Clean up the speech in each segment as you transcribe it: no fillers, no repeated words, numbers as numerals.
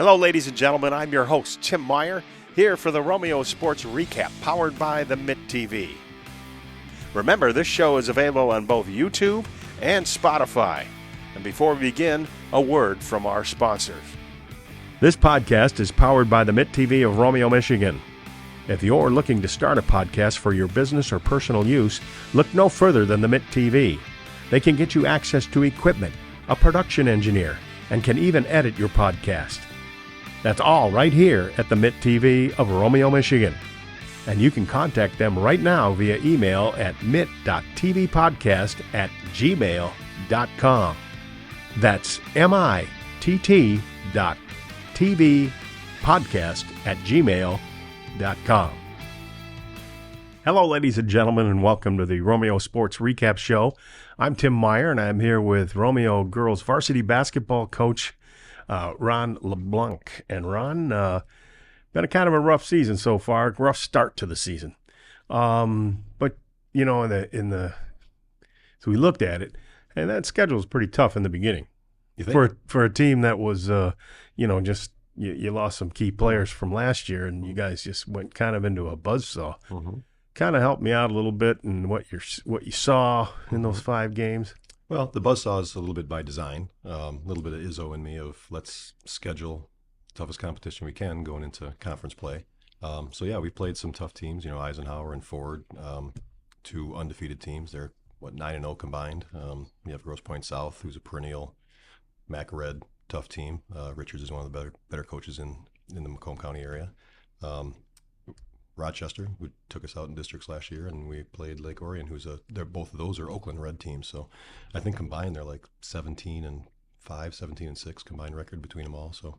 Hello, ladies and gentlemen. I'm your host, Tim Meyer, here for the Romeo Sports Recap, powered by the Mitt TV. Remember, this show is available on both YouTube and Spotify. And before we begin, a word from our sponsors. This podcast is powered by the Mitt TV of Romeo, Michigan. If you're looking to start a podcast for your business or personal use, look no further than the Mitt TV. They can get you access to equipment, a production engineer, and can even edit your podcast. That's all right here at the Mitt TV of Romeo, Michigan. And you can contact them right now via email at mitt.tvpodcast@gmail.com. That's mitt.tvpodcast@gmail.com. Hello, ladies and gentlemen, and welcome to the Romeo Sports Recap Show. I'm Tim Meyer, and I'm here with Romeo girls varsity basketball coach Ron LeBlanc. And Ron, been a kind of a rough season so far, rough start to the season. But you know, so we looked at it, and that schedule was pretty tough in the beginning. You think? For a team that was, just you lost some key players from last year, and you guys just went kind of into a buzzsaw. Mm-hmm. Kind of helped me out a little bit in what you saw in those 5 games. Well, the buzzsaw is a little bit by design. A little bit of Izzo in me of let's schedule the toughest competition we can going into conference play. We played some tough teams. Eisenhower and Ford, 2 undefeated teams. They're 9-0 combined. We have Grosse Pointe South, who's a perennial MAC Red tough team. Richards is one of the better coaches in the Macomb County area. Rochester, who took us out in districts last year, and we played Lake Orion, both of those are Oakland Red teams. So I think combined they're like 17-5, 17-6 combined record between them all. So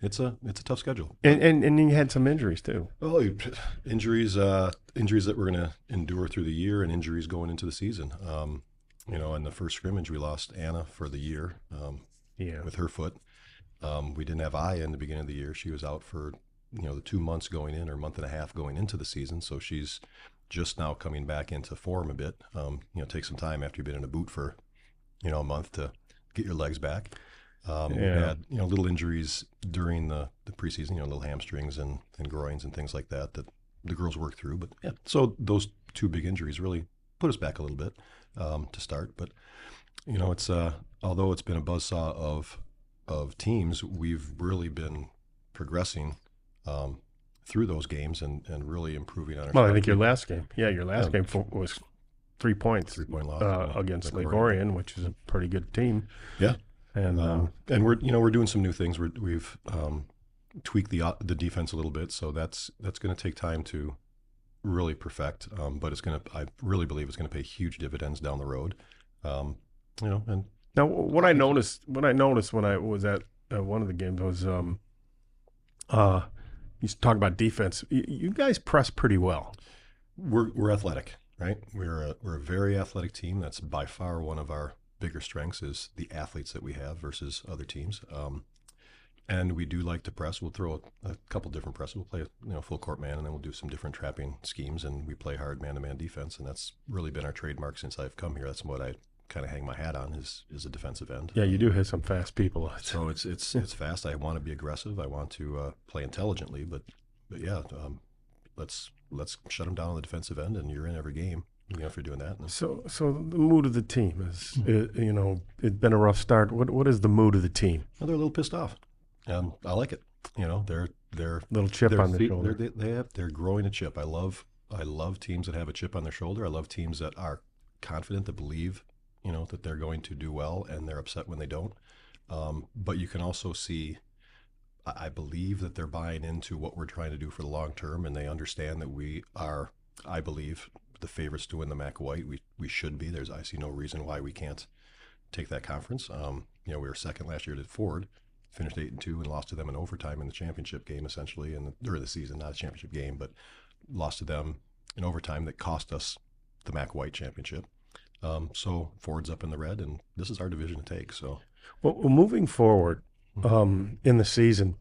it's a tough schedule. And you had some injuries too. Well, injuries that we're going to endure through the year, and injuries going into the season. In the first scrimmage we lost Anna for the year with her foot. We didn't have Aya in the beginning of the year. She was out for the 2 months going in, or month and a half going into the season. So she's just now coming back into form a bit. Take some time after you've been in a boot for, a month to get your legs back. We had, little injuries during the preseason, little hamstrings and groins and things like that the girls worked through. But yeah, so those 2 big injuries really put us back a little bit to start. But, it's although it's been a buzzsaw of teams, we've really been progressing through those games and really improving on our. Well, I think your last game was 3 points. 3-point loss against Lake Orion, which is a pretty good team. Yeah, and we're doing some new things. We've tweaked the defense a little bit, so that's going to take time to really perfect. But I really believe it's going to pay huge dividends down the road. And now what I noticed when I was at one of the games was you talk about defense. You guys press pretty well. We're athletic, right? We're a very athletic team. That's by far one of our bigger strengths is the athletes that we have versus other teams. And we do like to press. We'll throw a couple different presses. We'll play full court man, and then we'll do some different trapping schemes. And we play hard man-to-man defense, and that's really been our trademark since I've come here. That's what I kind of hang my hat on is a defensive end. Yeah, you do hit some fast people. So it's fast. I want to be aggressive. I want to play intelligently, but yeah, let's shut them down on the defensive end, and you're in every game. If you're doing that. So the mood of the team is, it's been a rough start. What is the mood of the team? Well, they're a little pissed off. I like it. They're little chip on their shoulder. They're growing a chip. I love teams that have a chip on their shoulder. I love teams that are confident, that believe that they're going to do well, and they're upset when they don't. But you can also see, I believe that they're buying into what we're trying to do for the long term, and they understand that we are, I believe, the favorites to win the MAC White. We should be. I see no reason why we can't take that conference. We were second last year to Ford, finished 8-2, and lost to them in overtime in the championship game, essentially, during the season, not a championship game, but lost to them in overtime that cost us the MAC White championship. So Ford's up in the red, and this is our division to take. So, well, moving forward in the season,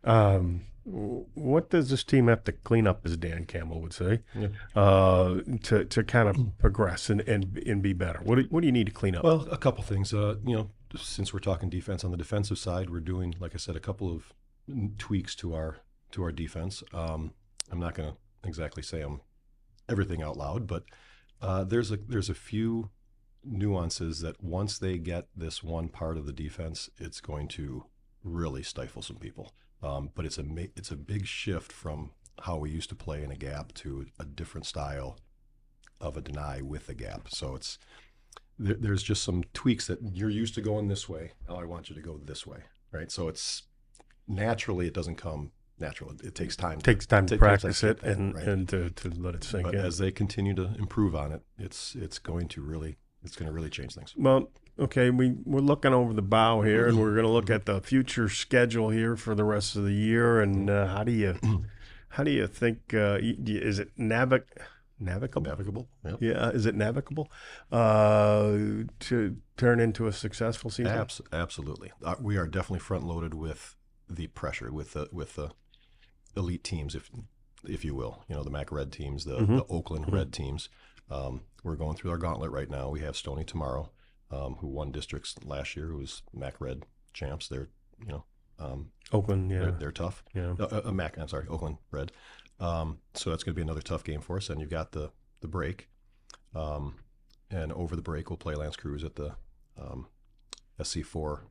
what does this team have to clean up, as Dan Campbell would say, to kind of progress and be better? What do you need to clean up? Well, a couple things. Since we're talking defense, on the defensive side, we're doing, like I said, a couple of tweaks to our defense. I'm not going to exactly say everything out loud, but there's a few nuances that once they get this one part of the defense, it's going to really stifle some people. But it's a big shift from how we used to play in a gap to a different style of a deny with a gap. So there's just some tweaks that you're used to going this way. Now I want you to go this way, right? So it's naturally, it doesn't come natural. It takes time. To practice it and to let it sink but in. As they continue to improve on it, it's going to really change things. Well, okay, we're looking over the bow here, and we're going to look at the future schedule here for the rest of the year. And how do you think? Is it navigable? Yep. Yeah, is it navigable to turn into a successful season? Absolutely. We are definitely front loaded with the pressure, with the elite teams, if you will. You know, the MAC Red teams, the Oakland Red teams. We're going through our gauntlet right now. We have Stony tomorrow, who won districts last year, who was MAC Red champs. They're Oakland, yeah, they're tough. Yeah, Oakland Red. So that's going to be another tough game for us. And you've got the break, and over the break we'll play Lance Cruz at the SC4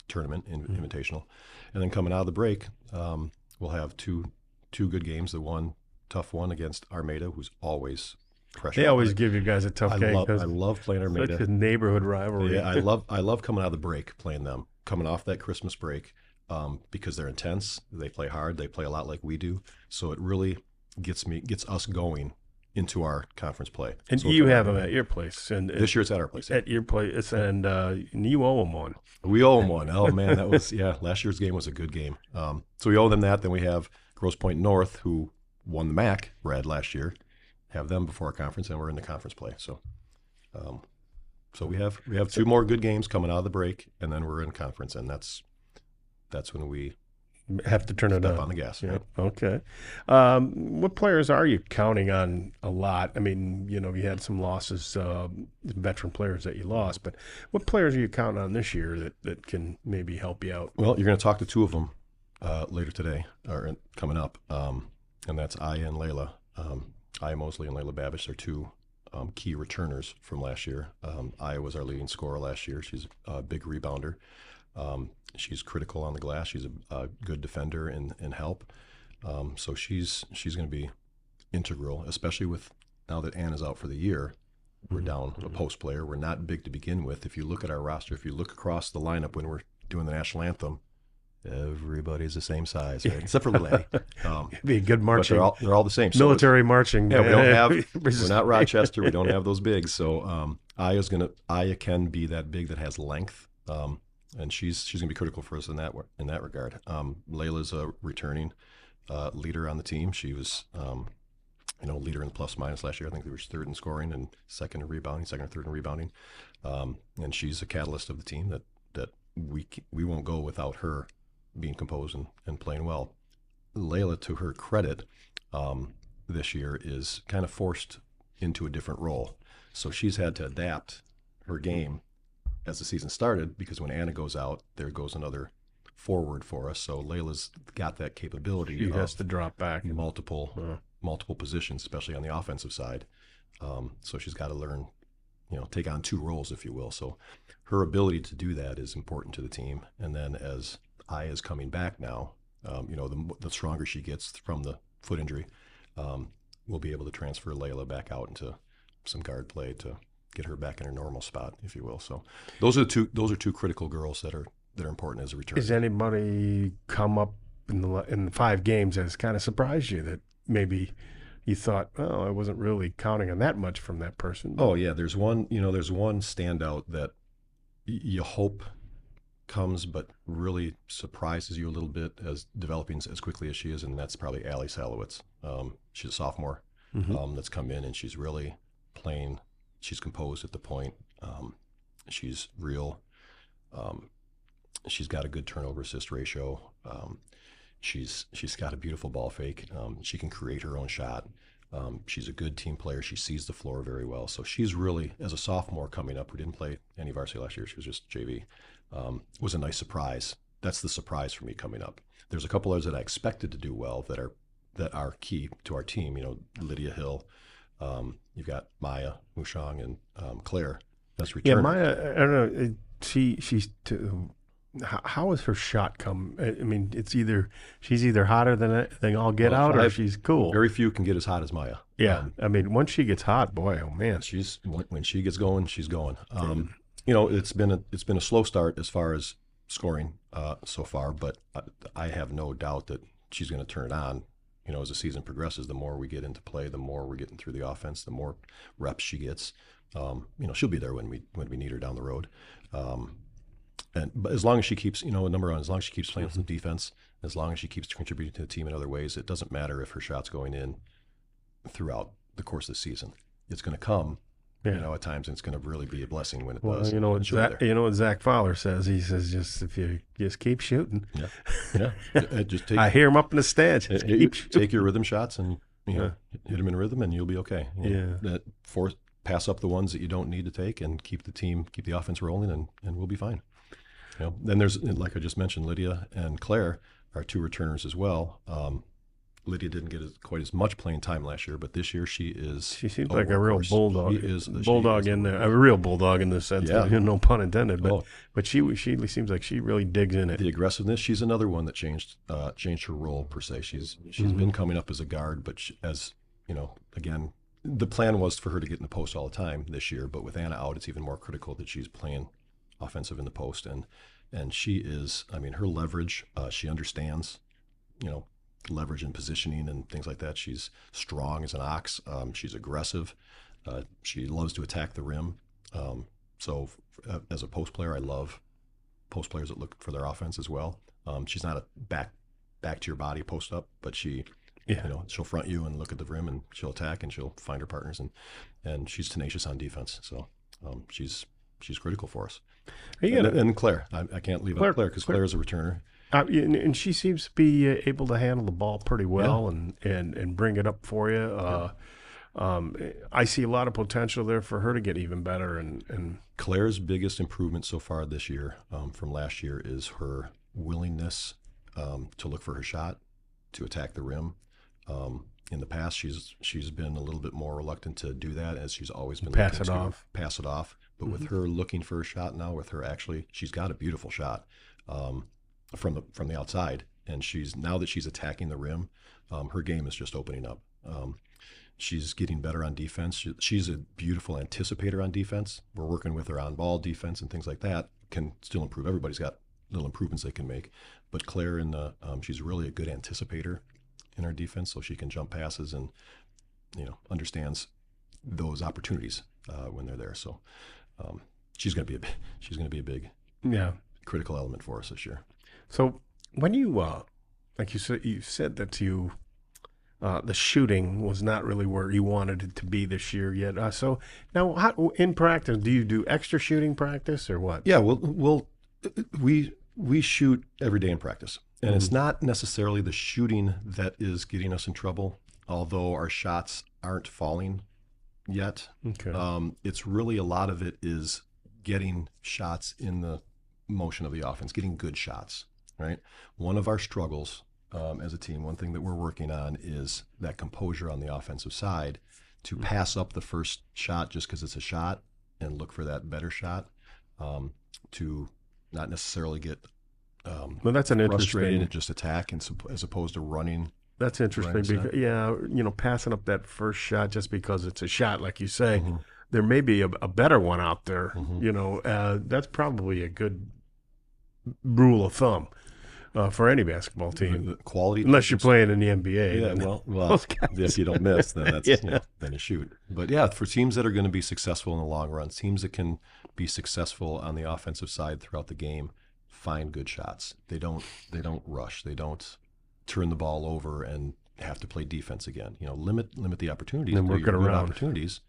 tournament invitational, and then coming out of the break, we'll have two good games. The one tough one against Armada, who's always pressure. They always give you guys a tough game. I love playing Armada. Such a neighborhood rivalry. Yeah, I love coming out of the break playing them, coming off that Christmas break, because they're intense. They play hard. They play a lot like we do. So it really gets us going into our conference play. And so you have them at your place. And this year it's at our place. At your place, and you owe them one. We owe them one. Oh man, that was last year's game was a good game. So we owe them that. Then we have Grosse Pointe North, who won the MAC Red last year. Have them before our conference, and we're in the conference play. So, so we have 2 more good games coming out of the break, and then we're in conference, and that's when we have to turn it on the gas. Yeah. Right? Okay. What players are you counting on a lot? I mean, you had some losses, veteran players that you lost, but what players are you counting on this year that can maybe help you out? Well, you're going to talk to 2 of them later today, or coming up, and that's Aya and Layla. Aya Mosley and Layla Babish are 2 key returners from last year. Aya was our leading scorer last year. She's a big rebounder. She's critical on the glass. She's a good defender and help. So she's going to be integral, especially with now that Anna's out for the year. We're down a post player. We're not big to begin with. If you look at our roster, if you look across the lineup when we're doing the national anthem, everybody's the same size, right? Except for Lily. It'd be a good marching. But they're all the same. Military marching. Yeah, we don't have. We're not Rochester. We don't have those bigs. So Aya can be that big that has length, and she's gonna be critical for us in that regard. Layla's a returning leader on the team. She was leader in the plus minus last year. I think they were 3rd in scoring and 2nd or 3rd in rebounding. And she's a catalyst of the team that we won't go without her being composed and playing well. Layla, to her credit, this year is kind of forced into a different role. So she's had to adapt her game as the season started, because when Anna goes out, there goes another forward for us. So Layla's got that capability. She has to drop back multiple positions, especially on the offensive side. So she's got to learn, take on 2 roles, if you will. So her ability to do that is important to the team. And then as Aya's coming back now, the stronger she gets from the foot injury, we'll be able to transfer Layla back out into some guard play to get her back in her normal spot, if you will. So those are 2 critical girls that are important as a return. Has anybody come up in the 5 games that has kind of surprised you that maybe you thought, oh, I wasn't really counting on that much from that person? Oh yeah, there's one standout that you hope comes, but really surprises you a little bit as developing as quickly as she is, and that's probably Allie Salowitz. She's a sophomore that's come in, and she's really playing. She's composed at the point. She's real. She's got a good turnover assist ratio. She's got a beautiful ball fake. She can create her own shot. She's a good team player. She sees the floor very well. So she's really, as a sophomore coming up, who didn't play any varsity last year, she was just JV, was a nice surprise that's the surprise for me coming up. There's a couple others that I expected to do well that are key to our team. You know, Lydia Hill. You've got Maya Mushong and Claire. That's returning. Yeah, Maya. I don't know. She's. How has her shot come? I mean, she's either hotter than all get out, or she's cool. Very few can get as hot as Maya. Yeah, I mean, once she gets hot, boy, oh man, when she gets going, she's going. You know, it's been a slow start as far as scoring so far, but I have no doubt that she's going to turn it on. You know, as the season progresses, the more we get into play, the more we're getting through the offense, the more reps she gets. You know, she'll be there when we need her down the road. But as long as she keeps, number one, as long as she keeps playing some defense, as long as she keeps contributing to the team in other ways, it doesn't matter if her shot's going in throughout the course of the season. It's going to come, at times, and it's going to really be a blessing when it does. You know what Zach Fowler says? He says, just if you just keep shooting. Yeah. I hear him up in the stands. Take your rhythm shots and hit them in rhythm, and you'll be okay. Pass up the ones that you don't need to take, and keep the offense rolling, and we'll be fine. Then there's, like I just mentioned, Lydia and Claire are two returners as well. Lydia didn't get quite as much playing time last year, but this year she seems like a real bulldog. She is a real bulldog in the sense, no pun intended. But she seems like she really digs in it. The aggressiveness. She's another one that changed her role per se. She's been coming up as a guard, but again, the plan was for her to get in the post all the time this year. But with Anna out, it's even more critical that she's playing offensive in the post, and she is. I mean, her leverage. She understands, leverage and positioning and things like that. She's strong as an ox. She's aggressive. She loves to attack the rim. So as a post player, I love post players that look for their offense as well. She's not a back to your body post up, but she. She'll front you and look at the rim, and she'll attack, and she'll find her partners, and she's tenacious on defense. So she's critical for us. And Claire, I can't leave out Claire because Claire is a returner. And she seems to be able to handle the ball pretty well and bring it up for you. I see a lot of potential there for her to get even better. And Claire's biggest improvement so far this year from last year is her willingness to look for her shot, to attack the rim. In the past, she's been a little bit more reluctant to do that, as she's always been pass it off. But with her looking for a shot now, she's got a beautiful shot from the outside, and now that she's attacking the rim, her game is just opening up. She's getting better on defense. She's a beautiful anticipator on defense. We're working with her on ball defense and things like that. Can still improve. Everybody's got little improvements they can make, but Claire she's really a good anticipator in our defense, so she can jump passes and understands those opportunities when they're there. So she's going to be a big critical element for us this year. So when you like you said that the shooting was not really where you wanted it to be this year yet. So now, in practice, do you do extra shooting practice or what? Yeah, we shoot every day in practice. And it's not necessarily the shooting that is getting us in trouble, although our shots aren't falling yet. Okay. It's really a lot of it is getting shots in the motion of the offense, getting good shots, right? One of our struggles as a team, one thing that we're working on is that composure on the offensive side to pass up the first shot just because it's a shot and look for that better shot, to not necessarily get well, that's an frustrated interesting. and just attack, and as opposed to running. That's interesting because passing up that first shot just because it's a shot, like you say, there may be a better one out there. That's probably a good rule of thumb for any basketball team. The quality, unless you're playing in the NBA. Yeah, well, if you don't miss, then that's then you shoot. But for teams that are going to be successful in the long run, teams that can be successful on the offensive side throughout the game, find good shots. They don't rush. They don't turn the ball over and have to play defense again. Limit the opportunities. And work it around. Opportunities.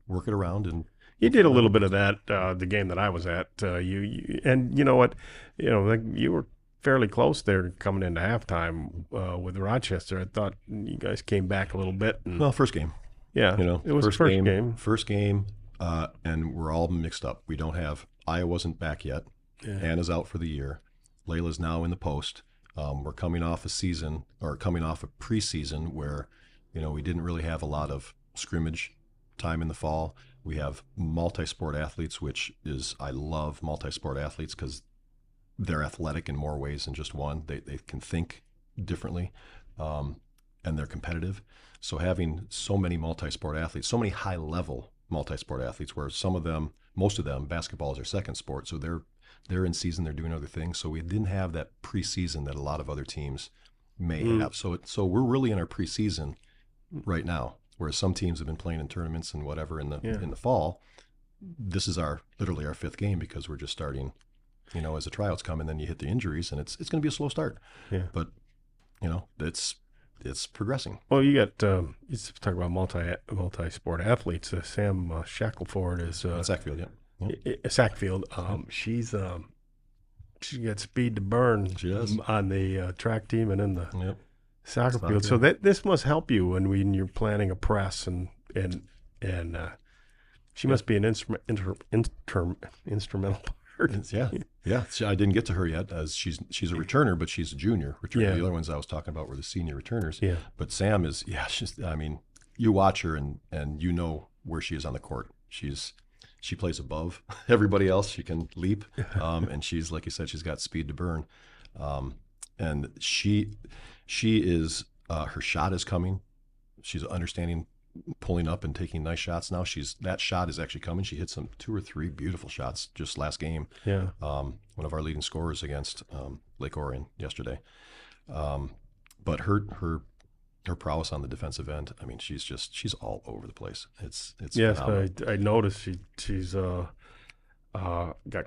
Work it around. And you did a little bit of that the game that I was at. And you know what? You were fairly close there coming into halftime with Rochester. I thought you guys came back a little bit. First game. Yeah, it was first game. First game, and we're all mixed up. We don't have Aya wasn't back yet. Yeah. Anna's out for the year. Layla's now in the post. We're coming off a preseason where, we didn't really have a lot of scrimmage time in the fall. We have multi-sport athletes, I love multi-sport athletes because they're athletic in more ways than just one. They can think differently, and they're competitive. So having so many multi-sport athletes, so many high-level multi-sport athletes, where most of them, basketball is their second sport, so they're in season, they're doing other things. So we didn't have that preseason that a lot of other teams may have. So we're really in our preseason right now, whereas some teams have been playing in tournaments and whatever in the fall. This is literally our fifth game because we're just starting. As the tryouts come, and then you hit the injuries, and it's going to be a slow start. Yeah. But it's progressing. Well, you got you talk about multi-sport athletes. Sam Shackelford is Sackfield, Sackfield. She's got speed to burn. She does on the track team and in the soccer field. So this must help you when you're planning a press and she must be an instrumental part. Yeah. I didn't get to her yet, as she's a returner, but she's a junior returner. Yeah. The other ones I was talking about were the senior returners. Yeah. But Sam is, you watch her and you know where she is on the court. She plays above everybody else. She can leap, and she's, like you said, she's got speed to burn, and she is her shot is coming. She's understanding pulling up and taking nice shots now. That shot is actually coming. She hit 2 or 3 beautiful shots just last game. Yeah. One of our leading scorers against Lake Orion yesterday. But her prowess on the defensive end, she's all over the place. It's yes, I noticed she's got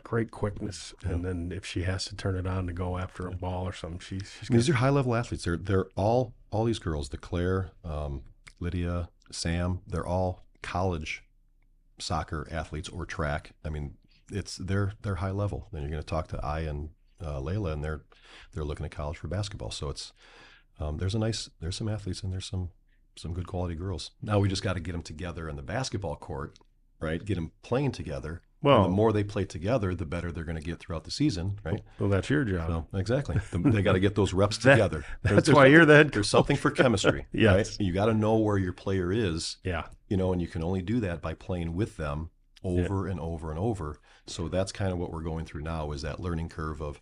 great quickness, and then if she has to turn it on to go after a ball or something, these are high level athletes. They're all these girls, DeClaire, Lydia, Sam, they're all college soccer athletes or track. They're high level. Then you're going to talk to and Layla, and they're looking at college for basketball. So it's there's some athletes, and there's some good quality girls. Now we just got to get them together in the basketball court, right? Get them playing together. Well, and the more they play together, the better they're going to get throughout the season, right? Well, that's your job. So, exactly. They got to get those reps together. That's why you're the head coach. There's something for chemistry, yes. Right? You got to know where your player is. Yeah. And you can only do that by playing with them over and over and over. So that's kind of what we're going through now, is that learning curve of,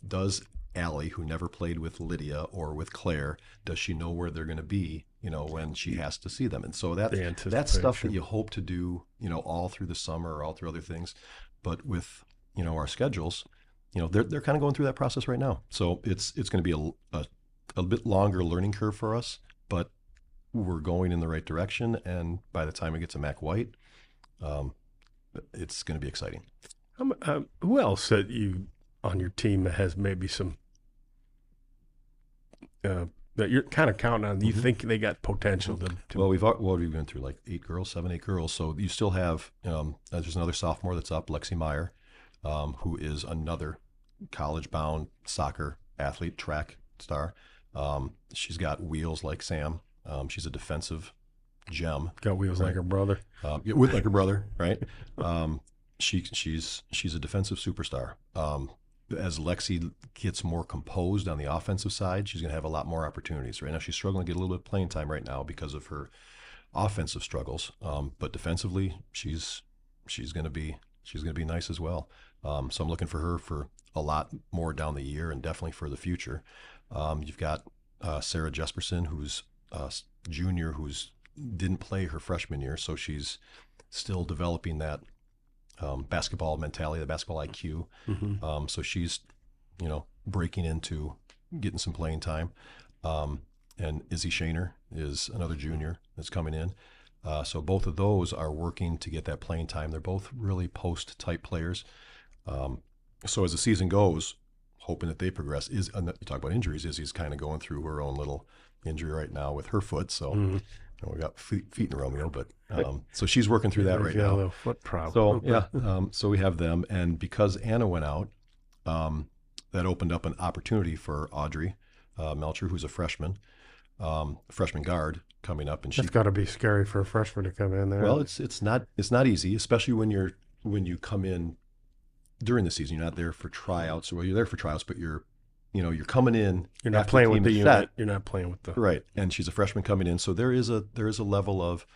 does Allie, who never played with Lydia or with Claire, does she know where they're going to be, when she has to see them? And so that's stuff that you hope to do, all through the summer or all through other things. But with, our schedules, they're kind of going through that process right now. So it's going to be a bit longer learning curve for us, but we're going in the right direction. And by the time it gets to Mac White, it's going to be exciting. Who else that you on your team that has maybe some that you're kind of counting on? You think they got potential to Well, we've been through like 7, 8 girls. So you still have there's another sophomore that's up, Lexi Meyer, who is another college-bound soccer athlete, track star. She's got wheels like Sam. She's a defensive gem. Got wheels like her brother. Like her brother, right? She's a defensive superstar. As Lexi gets more composed on the offensive side, she's going to have a lot more opportunities. Right now, she's struggling to get a little bit of playing time right now because of her offensive struggles. But defensively, she's going to be nice as well. So I'm looking for her for a lot more down the year, and definitely for the future. You've got Sarah Jesperson, who's a junior, who's didn't play her freshman year, so she's still developing that basketball mentality, the basketball IQ. Mm-hmm. So she's, breaking into getting some playing time. And Izzy Shaner is another junior that's coming in. So both of those are working to get that playing time. They're both really post-type players. So as the season goes, hoping that they progress. You talk about injuries. Izzy's kind of going through her own little injury right now with her foot. So. Mm-hmm. We got feet in Romeo, but so she's working through that right now. A little foot problem. So so we have them, and because Anna went out, that opened up an opportunity for Audrey Melcher, who's a freshman guard coming up, and that's got to be scary for a freshman to come in there. Well, it's not easy, especially when you come in during the season. You're not there for tryouts. Well, you're there for tryouts, but you're coming in. You're not playing with the unit. You're not playing with the right. And she's a freshman coming in, so there is a level of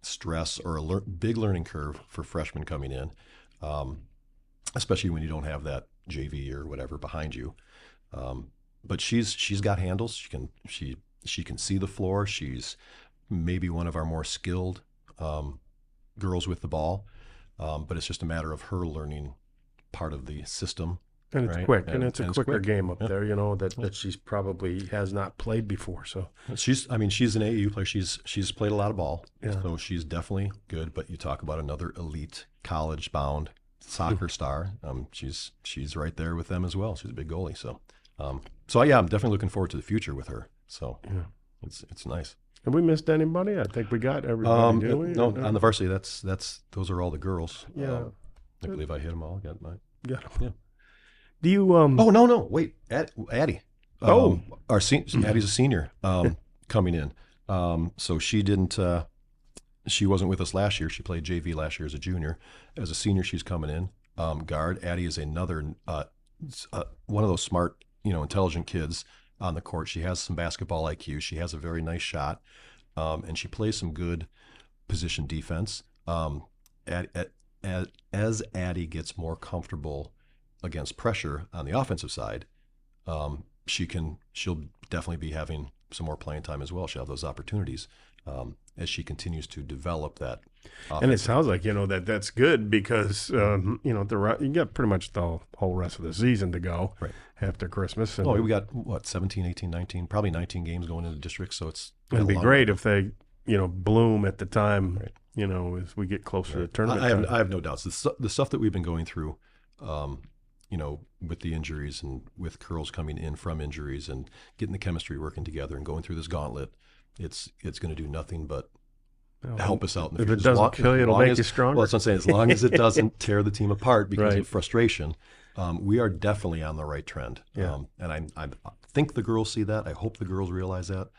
stress or a big learning curve for freshmen coming in, especially when you don't have that JV or whatever behind you. But she's got handles. She can see the floor. She's maybe one of our more skilled girls with the ball, but it's just a matter of her learning part of the system. And it's quick, and it's a quicker game up there, that she's probably has not played before. So she's an AAU player. She's played a lot of ball, so she's definitely good. But you talk about another elite college-bound soccer star. She's right there with them as well. She's a big goalie. So I'm definitely looking forward to the future with her. So it's nice. Have we missed anybody? I think we got everybody. Did we? No, on the varsity, those are all the girls. Yeah, I believe I hit them all. Got them. Yeah. Do you? Oh no! Wait, Addie. Addie's a senior coming in. So she didn't. She wasn't with us last year. She played JV last year as a junior. As a senior, she's coming in. Guard. Addie is another one of those smart, intelligent kids on the court. She has some basketball IQ. She has a very nice shot, and she plays some good position defense. As Addie gets more comfortable against pressure on the offensive side, she'll definitely be having some more playing time as well. She'll have those opportunities as she continues to develop that. And it sounds like that's good because you got pretty much the whole rest of the season to go after Christmas. And we got 17, 18, 19, probably 19 games going into districts. So it'd be great if they bloom at the time. As we get closer to the tournament. I have no doubts. The stuff that we've been going through. With the injuries and with girls coming in from injuries and getting the chemistry working together and going through this gauntlet, it's going to do nothing but help us out in the future. If it doesn't kill you, it'll make you stronger. Well, that's what I'm saying. As long as it doesn't tear the team apart because of frustration, we are definitely on the right trend. Yeah. And I think the girls see that. I hope the girls realize that.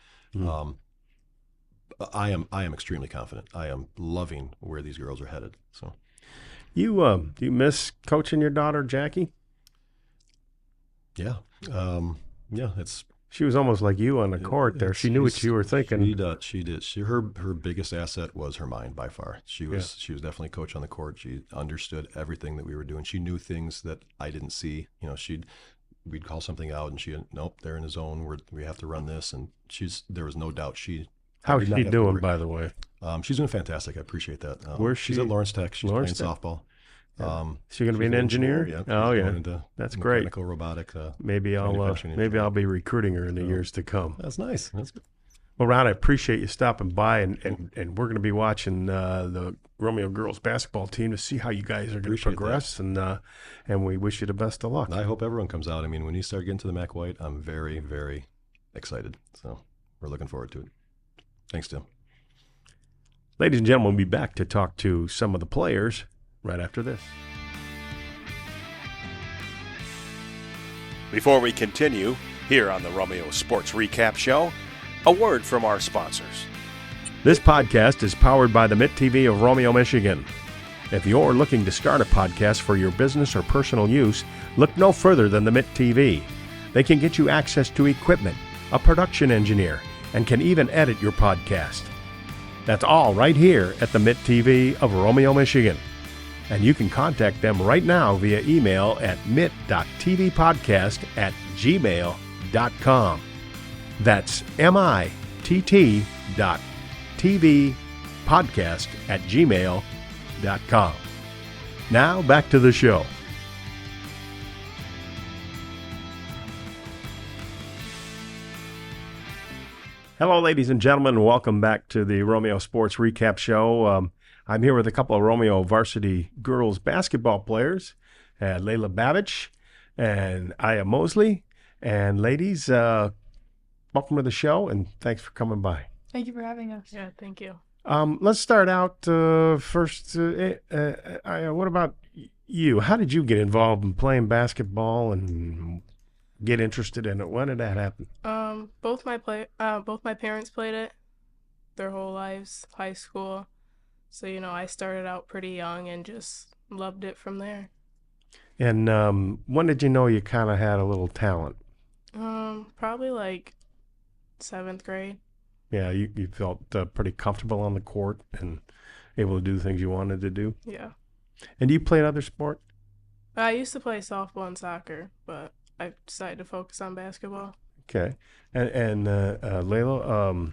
I am extremely confident. I am loving where these girls are headed. So, do you miss coaching your daughter, Jackie? Yeah. She was almost like you on the court there. She knew what you were thinking. She did. Her biggest asset was her mind by far. She was definitely a coach on the court. She understood everything that we were doing. She knew things that I didn't see. We'd call something out and nope, they're in the zone. We have to run this. And there was no doubt How's she doing, by the way? She's doing fantastic. I appreciate that. Where's she? She's at Lawrence Tech. She's playing softball. Is she going to be an engineer? Yeah. Oh, yeah. That's great. Mechanical robotic. Maybe I'll be recruiting her in the years to come. That's nice. That's good. Well, Ron, I appreciate you stopping by, and we're going to be watching the Romeo girls basketball team to see how you guys are going to progress, and we wish you the best of luck. I hope everyone comes out. I mean, when you start getting to the MAC White, I'm very, very excited. So we're looking forward to it. Thanks, Tim. Ladies and gentlemen, we'll be back to talk to some of the players right after this. Before we continue, here on the Romeo Sports Recap Show, a word from our sponsors. This podcast is powered by the Mitt TV of Romeo, Michigan. If you're looking to start a podcast for your business or personal use, look no further than the Mitt TV. They can get you access to equipment, a production engineer, and can even edit your podcast. That's all right here at the Mitt TV of Romeo, Michigan. And you can contact them right now via email at mitt.tvpodcast@gmail.com. That's mitt.tvpodcast@gmail.com. Now back to the show. Hello, ladies and gentlemen, and welcome back to the Romeo Sports Recap Show. I'm here with a couple of Romeo varsity girls basketball players, Layla Babich and Aya Mosley. And ladies, welcome to the show, and thanks for coming by. Thank you for having us. Yeah, thank you. Let's start out first. Aya, what about you? How did you get involved in playing basketball and get interested in it? When did that happen? Both my parents played it their whole lives, high school. So, I started out pretty young and just loved it from there. And when did you know you kind of had a little talent? Probably like 7th grade. Yeah, you felt pretty comfortable on the court and able to do the things you wanted to do. Yeah. And do you play another sport? I used to play softball and soccer, but I decided to focus on basketball. Okay. And Layla,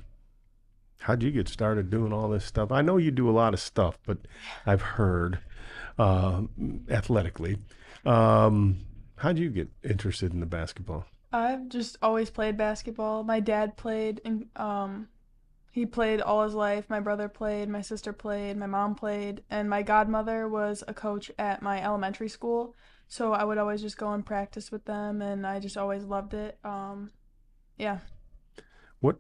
how'd you get started doing all this stuff? I know you do a lot of stuff, but I've heard athletically. How'd you get interested in the basketball? I've just always played basketball. My dad played, and he played all his life. My brother played, my sister played, my mom played, and my godmother was a coach at my elementary school. So I would always just go and practice with them, and I just always loved it. Yeah. What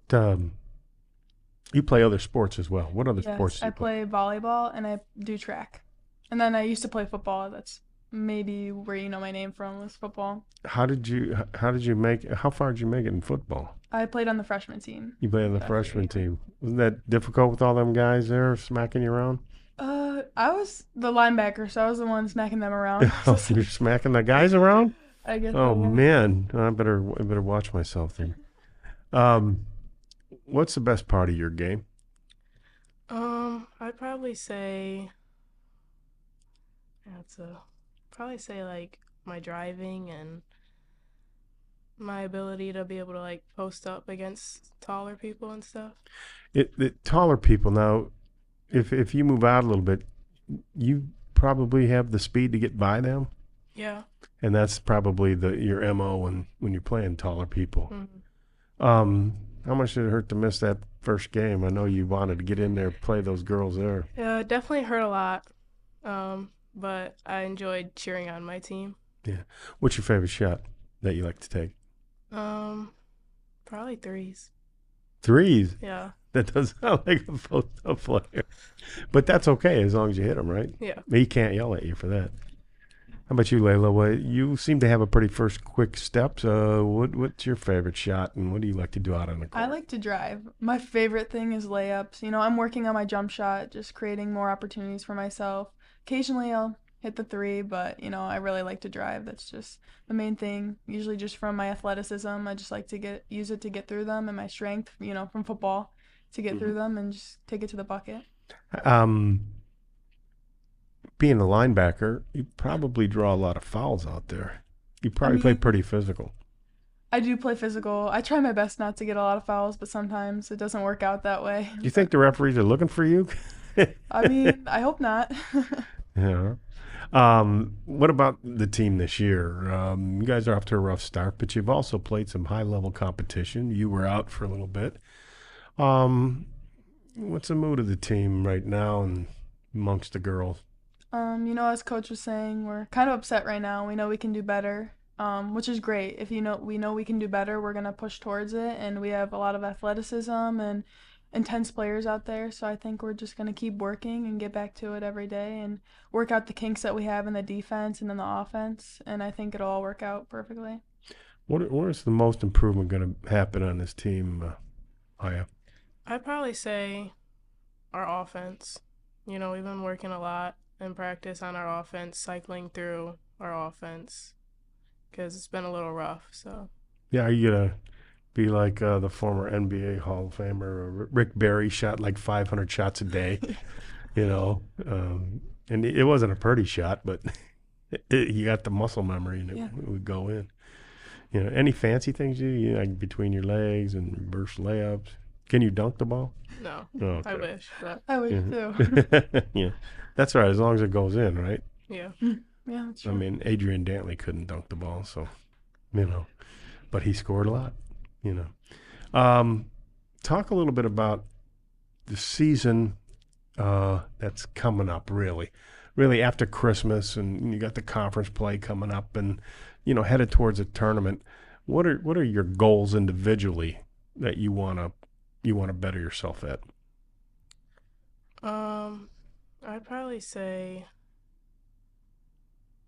you play other sports as well? What other sports do I you play? play volleyball and I do track. And then I used to play football. That's maybe where you know my name from was football. How far did you make it in football? I played on the freshman team. You played on the freshman team. Wasn't that difficult with all them guys there smacking you around? I was the linebacker, so I was the one smacking them around. Oh, you're smacking the guys around? I guess. Oh man, I better watch myself then. What's the best part of your game? I'd probably say like my driving and my ability to be able to like post up against taller people and stuff. The taller people now, if you move out a little bit, you probably have the speed to get by them. Yeah. And that's probably your MO when you're playing taller people. Mm-hmm. How much did it hurt to miss that first game? I know you wanted to get in there, play those girls there. Yeah, it definitely hurt a lot. But I enjoyed cheering on my team. Yeah. What's your favorite shot that you like to take? Probably threes. Threes? Yeah. That does sound like a post-up player. But that's okay as long as you hit them, right? Yeah. He can't yell at you for that. How about you, Layla? Well, you seem to have a pretty quick steps. What's your favorite shot, and what do you like to do out on the court? I like to drive. My favorite thing is layups. You know, I'm working on my jump shot, just creating more opportunities for myself. Occasionally I'll hit the three, but, you know, I really like to drive. That's just the main thing. Usually just from my athleticism, I just like to use it to get through them, and my strength, you know, from football to get through them and just take it to the bucket. Being a linebacker, you probably draw a lot of fouls out there. You probably play pretty physical. I do play physical. I try my best not to get a lot of fouls, but sometimes it doesn't work out that way. Do you think the referees are looking for you? I mean, I hope not. Yeah. What about the team this year? You guys are off to a rough start, but you've also played some high-level competition. You were out for a little bit. What's the mood of the team right now and amongst the girls? You know, as Coach was saying, we're kind of upset right now. We know we can do better, which is great. If we know we can do better, we're gonna push towards it, and we have a lot of athleticism and intense players out there. So I think we're just gonna keep working and get back to it every day and work out the kinks that we have in the defense and in the offense. And I think it'll all work out perfectly. Where's the most improvement going to happen on this team, Aya? I'd probably say our offense. You know, we've been working a lot in practice on our offense, cycling through our offense because it's been a little rough. So yeah, are you gonna be like the former NBA Hall of Famer Rick Barry, shot like 500 shots a day? You know, and it wasn't a pretty shot, but you got the muscle memory and it would go in. You know, any fancy things you like between your legs and reverse layups? Can you dunk the ball? No, okay. I wish. But I wish too. Yeah, that's right. As long as it goes in, right? yeah. Yeah, that's true. I mean, Adrian Dantley couldn't dunk the ball, so you know, but he scored a lot. You know, talk a little bit about the season that's coming up. Really after Christmas, and you got the conference play coming up, and you know, headed towards a tournament. What are your goals individually that you wanna better yourself at? I'd probably say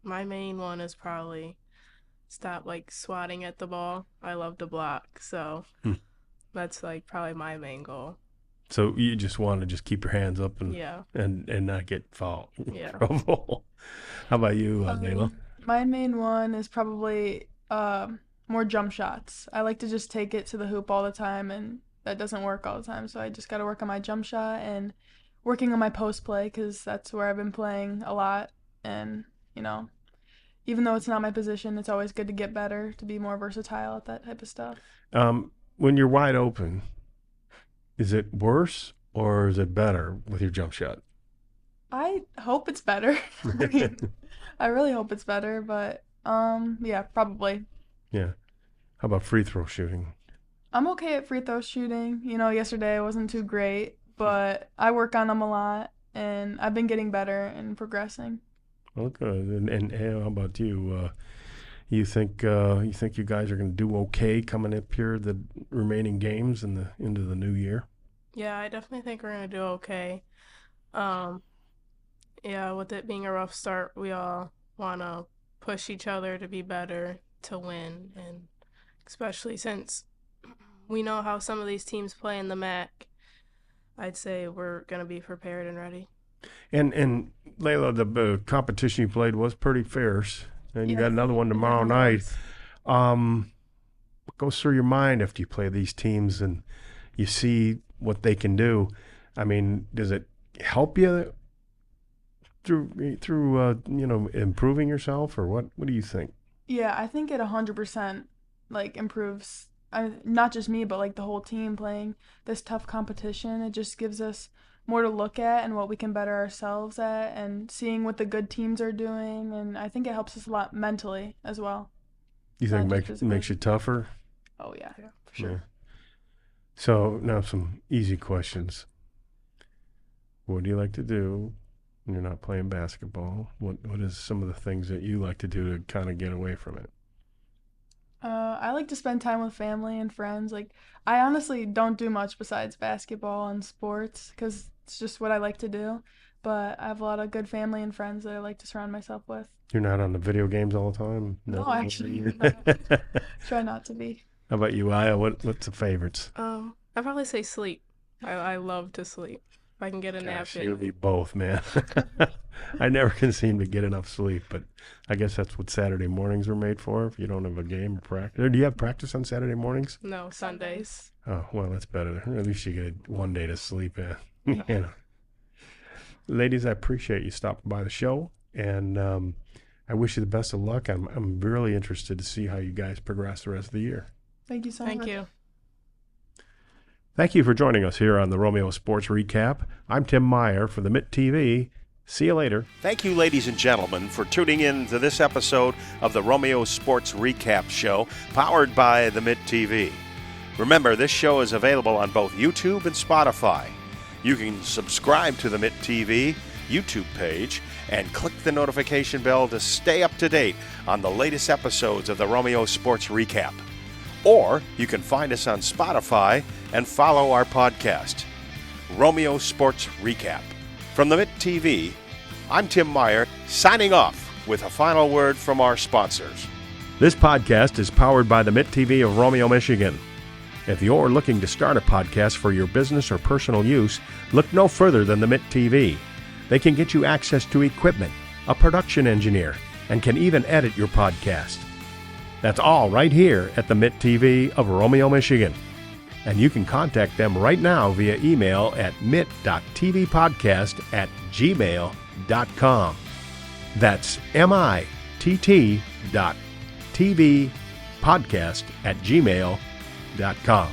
my main one is probably stop like swatting at the ball. I love to block, so that's like probably my main goal. So you just want to just keep your hands up and Yeah. and not get foul Yeah. trouble. How about you, Layla? My main one is probably more jump shots. I like to just take it to the hoop all the time, and that doesn't work all the time. So I just got to work on my jump shot and working on my post play because that's where I've been playing a lot. And, even though it's not my position, it's always good to get better, to be more versatile at that type of stuff. When you're wide open, is it worse or is it better with your jump shot? I hope it's better. I really hope it's better, but yeah, probably. Yeah. How about free throw shooting? I'm okay at free throw shooting. Yesterday I wasn't too great, but I work on them a lot, and I've been getting better and progressing. Well, good. And how about you? You think you guys are going to do okay coming up here the remaining games into the new year? Yeah, I definitely think we're going to do okay. Yeah, with it being a rough start, we all want to push each other to be better, to win, and especially since we know how some of these teams play in the MAC, I'd say we're going to be prepared and ready. And Layla, the competition you played was pretty fierce, and you got another one tomorrow night. What goes through your mind after you play these teams and you see what they can do? I mean, does it help you through improving yourself, or what do you think? Yeah, I think it 100% improves not just me, but the whole team playing this tough competition. It just gives us more to look at and what we can better ourselves at, and seeing what the good teams are doing, and I think it helps us a lot mentally as well. You think makes you tougher? Oh yeah, for sure. Yeah. So now some easy questions. What do you like to do when you're not playing basketball? What is some of the things that you like to do to kind of get away from it? I like to spend time with family and friends. I honestly don't do much besides basketball and sports because it's just what I like to do. But I have a lot of good family and friends that I like to surround myself with. You're not on the video games all the time? No, actually. Try not to be. How about you, Aya? What's the favorites? I'd probably say sleep. I love to sleep. If I can get a nap in. You'll be both, man. I never can seem to get enough sleep, but I guess that's what Saturday mornings were made for. If you don't have a game or practice, or do you have practice on Saturday mornings? No, Sundays. Oh well, that's better. At least you get one day to sleep in. Ladies, I appreciate you stopping by the show, and I wish you the best of luck. I'm really interested to see how you guys progress the rest of the year. Thank you so much. Thank you. Thank you for joining us here on the Romeo Sports Recap. I'm Tim Meyer for the Mitt TV. See you later. Thank you, ladies and gentlemen, for tuning in to this episode of the Romeo Sports Recap Show, powered by the Mitt TV. Remember, this show is available on both YouTube and Spotify. You can subscribe to the Mitt TV YouTube page and click the notification bell to stay up to date on the latest episodes of the Romeo Sports Recap. Or you can find us on Spotify and follow our podcast, Romeo Sports Recap. From the Mitt TV, I'm Tim Meyer, signing off with a final word from our sponsors. This podcast is powered by the Mitt TV of Romeo, Michigan. If you're looking to start a podcast for your business or personal use, look no further than the Mitt TV. They can get you access to equipment, a production engineer, and can even edit your podcast. That's all right here at the Mitt TV of Romeo, Michigan. And you can contact them right now via email at mitt.tvpodcast@gmail.com. That's mitt.tvpodcast@gmail.com.